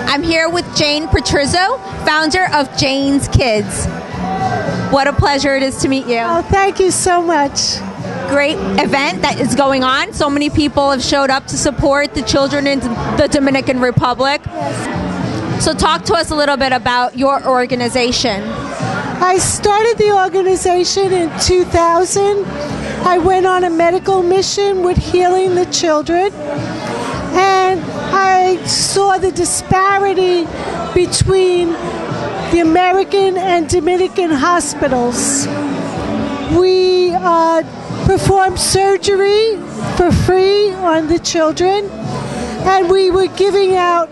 I'm here with Jane Patrizzo, founder of Jane's Kids. What a pleasure it is to meet you. Oh, thank you so much. Great event that is going on. So many people have showed up to support the children in the Dominican Republic. Yes. So talk to us a little bit about your organization. I started the organization in 2000. I went on a medical mission with healing the children, and I saw the disparity between the American and Dominican hospitals. We performed surgery for free on the children, and we were giving out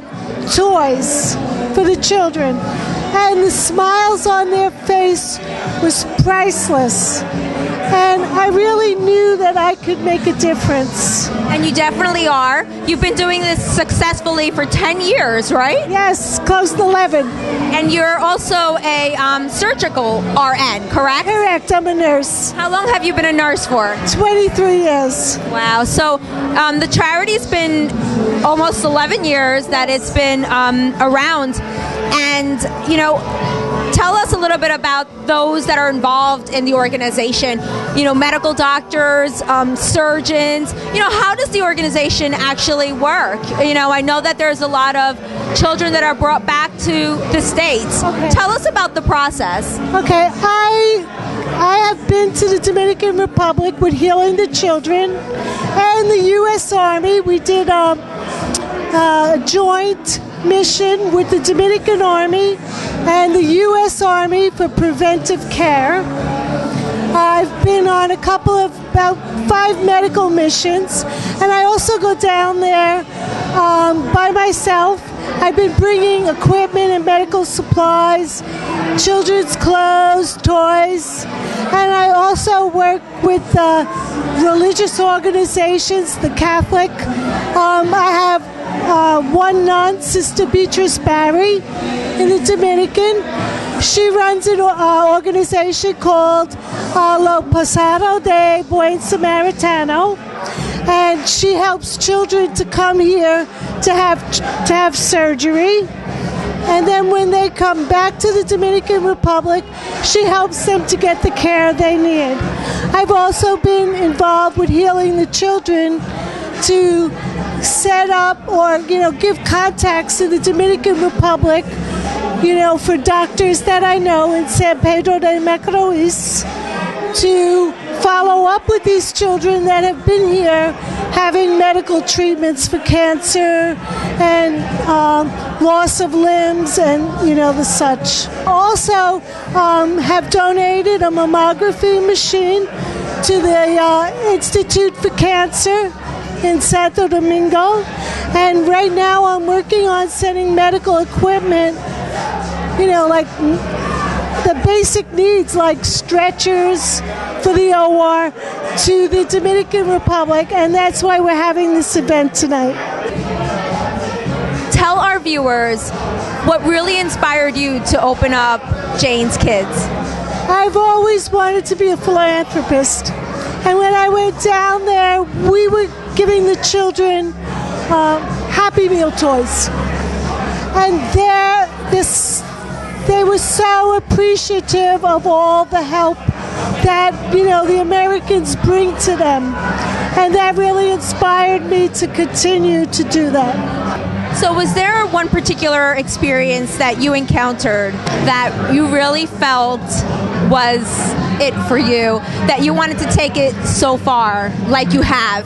toys for the children. And the smiles on their face was priceless. And I really knew that I could make a difference. And you definitely are. You've been doing this successfully for 10 years, right? Yes, close to 11. And you're also a surgical RN, correct? Correct, I'm a nurse. How long have you been a nurse for? 23 years. Wow. So the charity's been almost 11 years that it's been around. And, you know, tell us a little bit about those that are involved in the organization. You know, medical doctors, surgeons. You know, how does the organization actually work? You know, I know that there's a lot of children that are brought back to the States. Okay. Tell us about the process. Okay, I have been to the Dominican Republic with healing the children, and the U.S. Army. We did a joint mission with the Dominican Army and the U.S. Army for preventive care. I've been on about 5 medical missions, and I also go down there by myself. I've been bringing equipment and medical supplies, children's clothes, toys, and I also work with religious organizations, the Catholic. I have one nun, Sister Beatrice Barry, in the Dominican. She runs an organization called Lo Posado de Buen Samaritano, and she helps children to come here to have surgery. And then when they come back to the Dominican Republic, she helps them to get the care they need. I've also been involved with healing the children to set up or, you know, give contacts in the Dominican Republic, you know, for doctors that I know in San Pedro de Macorís to follow up with these children that have been here having medical treatments for cancer and loss of limbs and, you know, the such. Also have donated a mammography machine to the Institute for Cancer in Santo Domingo, and right now I'm working on sending medical equipment, you know, like the basic needs like stretchers for the OR to the Dominican Republic, and that's why we're having this event tonight. Tell our viewers what really inspired you to open up Jane's Kids. I've always wanted to be a philanthropist, and when I went down there, we were giving the children Happy Meal toys, and they were so appreciative of all the help that, you know, the Americans bring to them, and that really inspired me to continue to do that. So was there one particular experience that you encountered that you really felt was it for you, that you wanted to take it so far like you have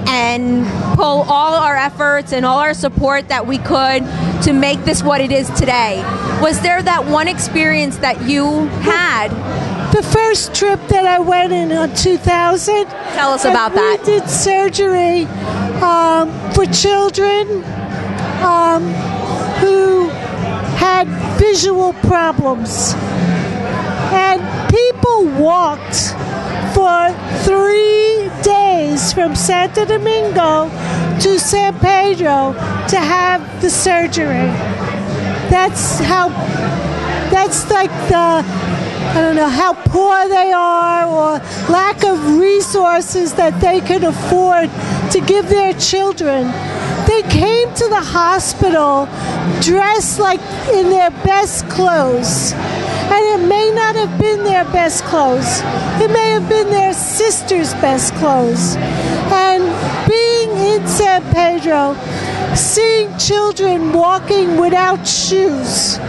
and pull all our efforts and all our support that we could to make this what it is today? Was there that one experience that you had? The first trip that I went in 2000. Tell us about that. We did surgery for children who had visual problems. And people walked for 3 days from Santo Domingo to San Pedro to have the surgery. That's like the I don't know how poor they are or lack of resources that they can afford to give their children. They came to the hospital dressed like in their best clothes. And it may not have been their best clothes. It may have been their sister's best clothes. And being in San Pedro, seeing children walking without shoes,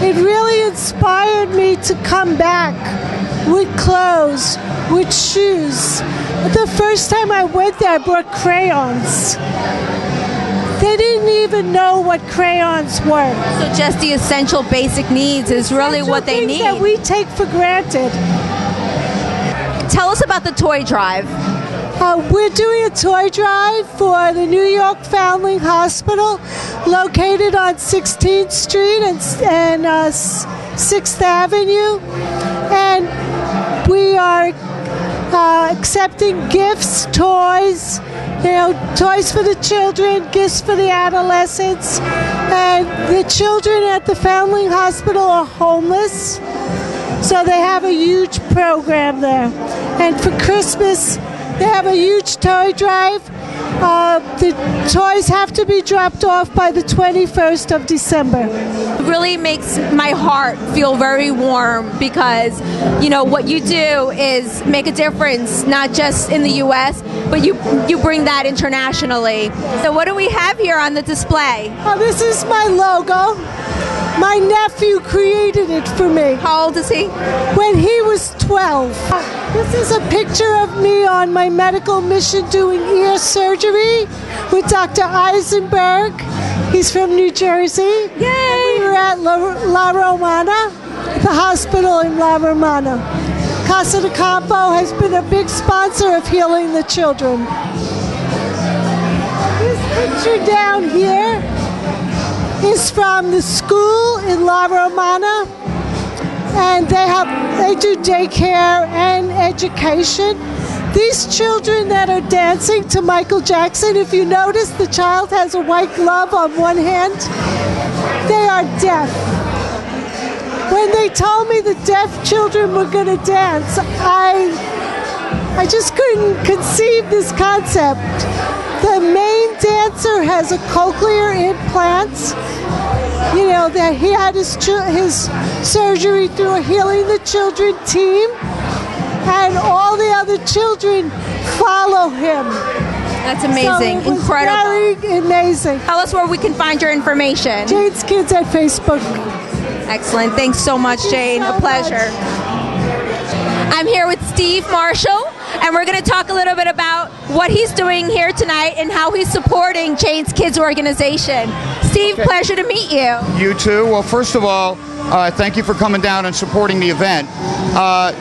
it really inspired me to come back with clothes, with shoes. The first time I went there, I brought crayons. They didn't even know what crayons were. So just the essential basic needs is really what they need. That we take for granted. Tell us about the toy drive. We're doing a toy drive for the New York Foundling Hospital, located on 16th Street and 6th Avenue. And we are accepting gifts, toys, toys for the children, gifts for the adolescents. And the children at the Foundling Hospital are homeless, so they have a huge program there. And for Christmas, they have a huge toy drive. The toys have to be dropped off by the 21st of December. It really makes my heart feel very warm because, what you do is make a difference, not just in the U.S., but you bring that internationally. So what do we have here on the display? This is my logo. My nephew created it for me. How old is he? When he was 12. This is a picture of me on my medical mission doing ear surgery with Dr. Eisenberg. He's from New Jersey. Yay! We were at La Romana, the hospital in La Romana. Casa de Campo has been a big sponsor of Healing the Children. This picture down here is from the school in La Romana, and they do daycare and education. These children that are dancing to Michael Jackson, if you notice, the child has a white glove on one hand. They are deaf. When they told me the deaf children were going to dance, I just couldn't conceive this concept. The main dancer has a cochlear implant. That he had his surgery through a Healing the Children team, and all the other children follow him. That's amazing. So it was incredible. Very amazing. Tell us where we can find your information. Jane's Kids at Facebook. Excellent. Thanks so much, Jane. A pleasure. I'm here with Steve Marshall, and we're going to talk a little bit about what he's doing here tonight and how he's supporting Jane's Kids organization. Steve, pleasure to meet you. You too. Well, first of all, thank you for coming down and supporting the event.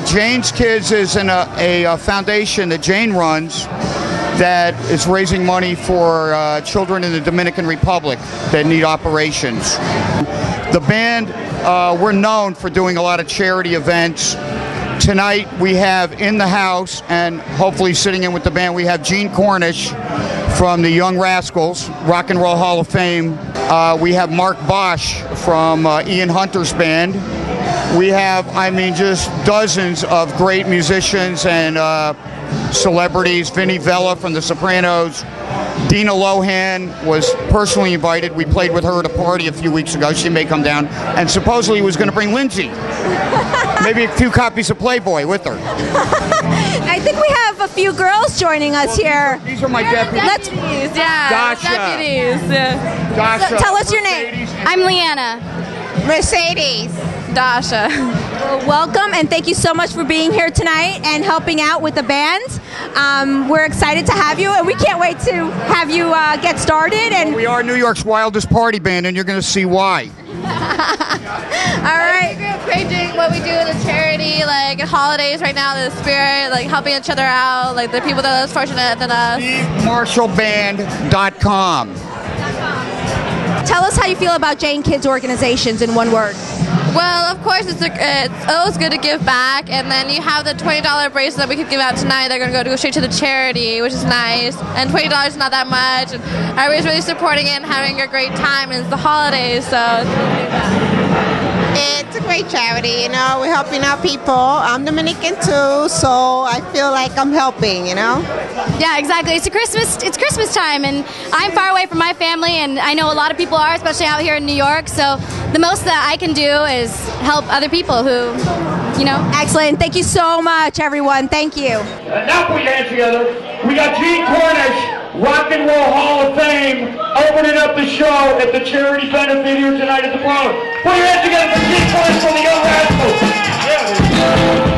Jane's Kids is a foundation that Jane runs that is raising money for children in the Dominican Republic that need operations. The band, we're known for doing a lot of charity events. Tonight we have in the house, and hopefully sitting in with the band, we have Gene Cornish from the Young Rascals, Rock and Roll Hall of Fame. We have Mark Bosch from Ian Hunter's band. We have, just dozens of great musicians and celebrities. Vinnie Vella from the Sopranos. Dina Lohan was personally invited. We played with her at a party a few weeks ago. She may come down. And supposedly was going to bring Lindsay. Maybe a few copies of Playboy with her. I think we have a few girls joining us here. These are my deputies. Dasha. Deputies. Dasha. Tell us your name. I'm Leanna. Mercedes. Dasha. Well, welcome, and thank you so much for being here tonight and helping out with the band. We're excited to have you, and we can't wait to have you get started. And We are New York's wildest party band, and you're going to see why. all right. Great doing what we do in the charity, like at holidays right now, the spirit, like helping each other out, like the people that are less fortunate than us. SteveMarshallBand.com. Tell us how you feel about Jane Kids organizations in one word. Well, of course, it's always good to give back, and then you have the $20 bracelet that we could give out tonight. They're going to go straight to the charity, which is nice, and $20 is not that much, and everybody's really supporting it and having a great time, and it's the holidays, so it's it's a great charity. You know, we're helping out people. I'm Dominican too, so I feel like I'm helping. You know. Yeah, exactly. It's Christmas time, and I'm far away from my family, and I know a lot of people are, especially out here in New York. So the most that I can do is help other people who, you know. Excellent. Thank you so much, everyone. Thank you. Now put your hands together. We got Gene Cornish, Rock and Roll Hall of Fame, opening up the show at the charity benefit here tonight at the Parlour. Put your hands together for Gene Cornish from the Young Rascals. Yeah.